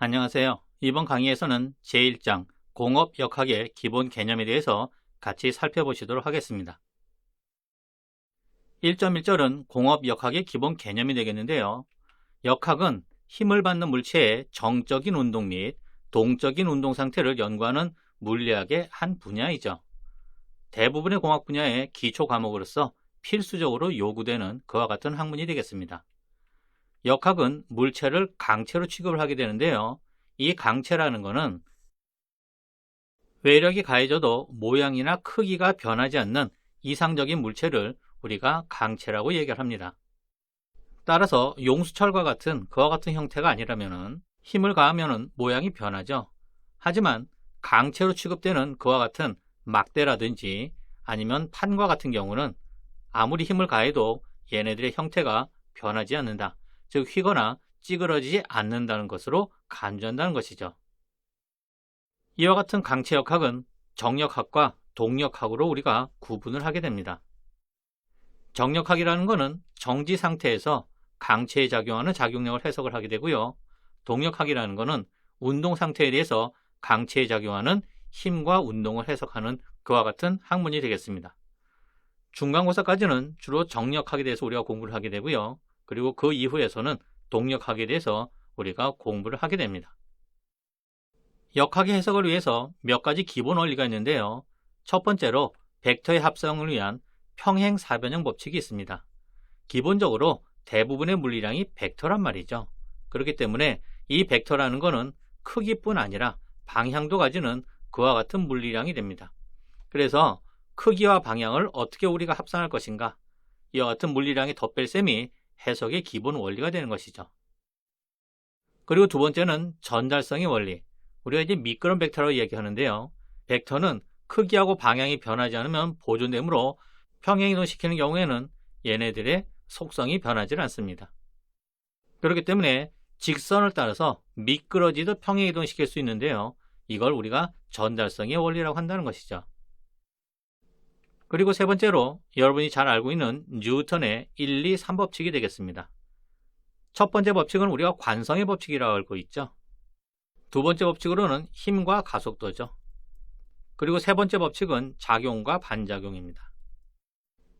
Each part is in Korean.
안녕하세요. 이번 강의에서는 제1장 공업역학의 기본 개념에 대해서 같이 살펴보시도록 하겠습니다. 1.1절은 공업역학의 기본 개념이 되겠는데요. 역학은 힘을 받는 물체의 정적인 운동 및 동적인 운동 상태를 연구하는 물리학의 한 분야이죠. 대부분의 공학 분야의 기초 과목으로서 필수적으로 요구되는 그와 같은 학문이 되겠습니다. 역학은 물체를 강체로 취급을 하게 되는데요. 이 강체라는 것은 외력이 가해져도 모양이나 크기가 변하지 않는 이상적인 물체를 우리가 강체라고 얘기를 합니다. 따라서 용수철과 같은 그와 같은 형태가 아니라면 힘을 가하면 모양이 변하죠. 하지만 강체로 취급되는 그와 같은 막대라든지 아니면 판과 같은 경우는 아무리 힘을 가해도 얘네들의 형태가 변하지 않는다. 즉 휘거나 찌그러지지 않는다는 것으로 간주한다는 것이죠. 이와 같은 강체 역학은 정역학과 동역학으로 우리가 구분을 하게 됩니다. 정역학이라는 것은 정지 상태에서 강체에 작용하는 작용력을 해석을 하게 되고요. 동역학이라는 것은 운동 상태에 대해서 강체에 작용하는 힘과 운동을 해석하는 그와 같은 학문이 되겠습니다. 중간고사까지는 주로 정역학에 대해서 우리가 공부를 하게 되고요. 그리고 그 이후에서는 동역학에 대해서 우리가 공부를 하게 됩니다. 역학의 해석을 위해서 몇 가지 기본 원리가 있는데요. 첫 번째로 벡터의 합성을 위한 평행사변형 법칙이 있습니다. 기본적으로 대부분의 물리량이 벡터란 말이죠. 그렇기 때문에 이 벡터라는 것은 크기뿐 아니라 방향도 가지는 그와 같은 물리량이 됩니다. 그래서 크기와 방향을 어떻게 우리가 합산할 것인가, 이와 같은 물리량의 덧뺄셈이 해석의 기본 원리가 되는 것이죠. 그리고 두 번째는 전달성의 원리. 우리가 이제 미끄럼 벡터라고 얘기하는데요. 벡터는 크기하고 방향이 변하지 않으면 보존되므로 평행이동시키는 경우에는 얘네들의 속성이 변하지 않습니다. 그렇기 때문에 직선을 따라서 미끄러지듯 평행이동시킬 수 있는데요. 이걸 우리가 전달성의 원리라고 한다는 것이죠. 그리고 세 번째로 여러분이 잘 알고 있는 뉴턴의 1, 2, 3법칙이 되겠습니다. 첫 번째 법칙은 우리가 관성의 법칙이라고 알고 있죠. 두 번째 법칙으로는 힘과 가속도죠. 그리고 세 번째 법칙은 작용과 반작용입니다.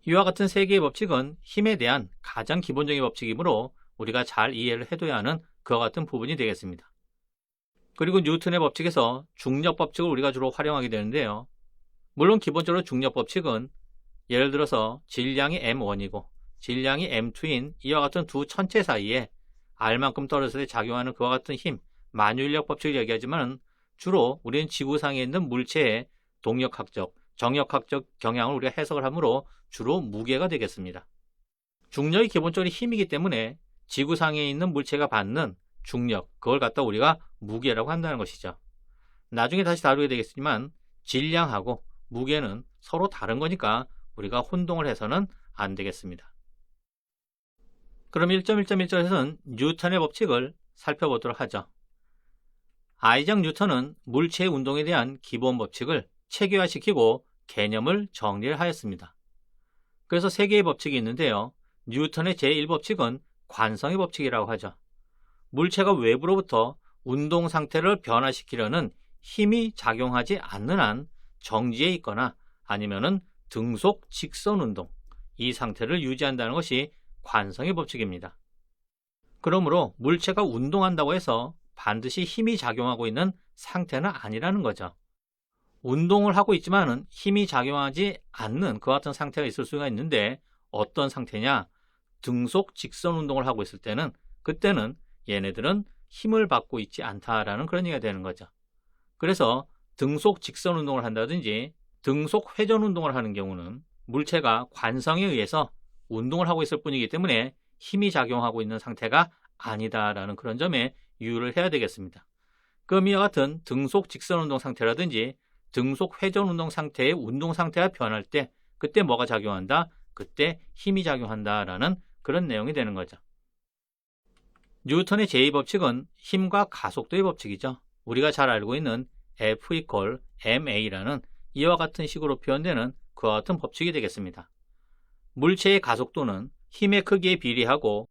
이와 같은 세 개의 법칙은 힘에 대한 가장 기본적인 법칙이므로 우리가 잘 이해를 해둬야 하는 그와 같은 부분이 되겠습니다. 그리고 뉴턴의 법칙에서 중력 법칙을 우리가 주로 활용하게 되는데요. 물론 기본적으로 중력 법칙은 예를 들어서 질량이 m1이고 질량이 m2인 이와 같은 두 천체 사이에 r만큼 떨어졌을 때 작용하는 그와 같은 힘, 만유인력 법칙을 얘기하지만 주로 우리는 지구상에 있는 물체의 동력학적, 정역학적 경향을 우리가 해석을 하므로 주로 무게가 되겠습니다. 중력이 기본적으로 힘이기 때문에 지구상에 있는 물체가 받는 중력, 그걸 갖다 우리가 무게라고 한다는 것이죠. 나중에 다시 다루게 되겠지만 질량하고 무게는 서로 다른 거니까 우리가 혼동을 해서는 안 되겠습니다. 그럼 1.1.1절에서는 뉴턴의 법칙을 살펴보도록 하죠. 아이작 뉴턴은 물체의 운동에 대한 기본 법칙을 체계화시키고 개념을 정리를 하였습니다. 그래서 세 개의 법칙이 있는데요. 뉴턴의 제1법칙은 관성의 법칙이라고 하죠. 물체가 외부로부터 운동 상태를 변화시키려는 힘이 작용하지 않는 한 정지에 있거나 아니면은 등속 직선 운동, 이 상태를 유지한다는 것이 관성의 법칙입니다. 그러므로 물체가 운동한다고 해서 반드시 힘이 작용하고 있는 상태는 아니라는 거죠. 운동을 하고 있지만은 힘이 작용하지 않는 그와 같은 상태가 있을 수가 있는데 어떤 상태냐? 등속 직선 운동을 하고 있을 때는 그때는 얘네들은 힘을 받고 있지 않다라는 그런 얘기가 되는 거죠. 그래서 등속 직선 운동을 한다든지 등속 회전 운동을 하는 경우는 물체가 관성에 의해서 운동을 하고 있을 뿐이기 때문에 힘이 작용하고 있는 상태가 아니다라는 그런 점에 유의를 해야 되겠습니다. 그럼 이와 같은 등속 직선 운동 상태라든지 등속 회전 운동 상태의 운동 상태가 변할 때 그때 뭐가 작용한다? 그때 힘이 작용한다라는 그런 내용이 되는 거죠. 뉴턴의 제2법칙은 힘과 가속도의 법칙이죠. 우리가 잘 알고 있는 F=ma라는 이와 같은 식으로 표현되는 그와 같은 법칙이 되겠습니다. 물체의 가속도는 힘의 크기에 비례하고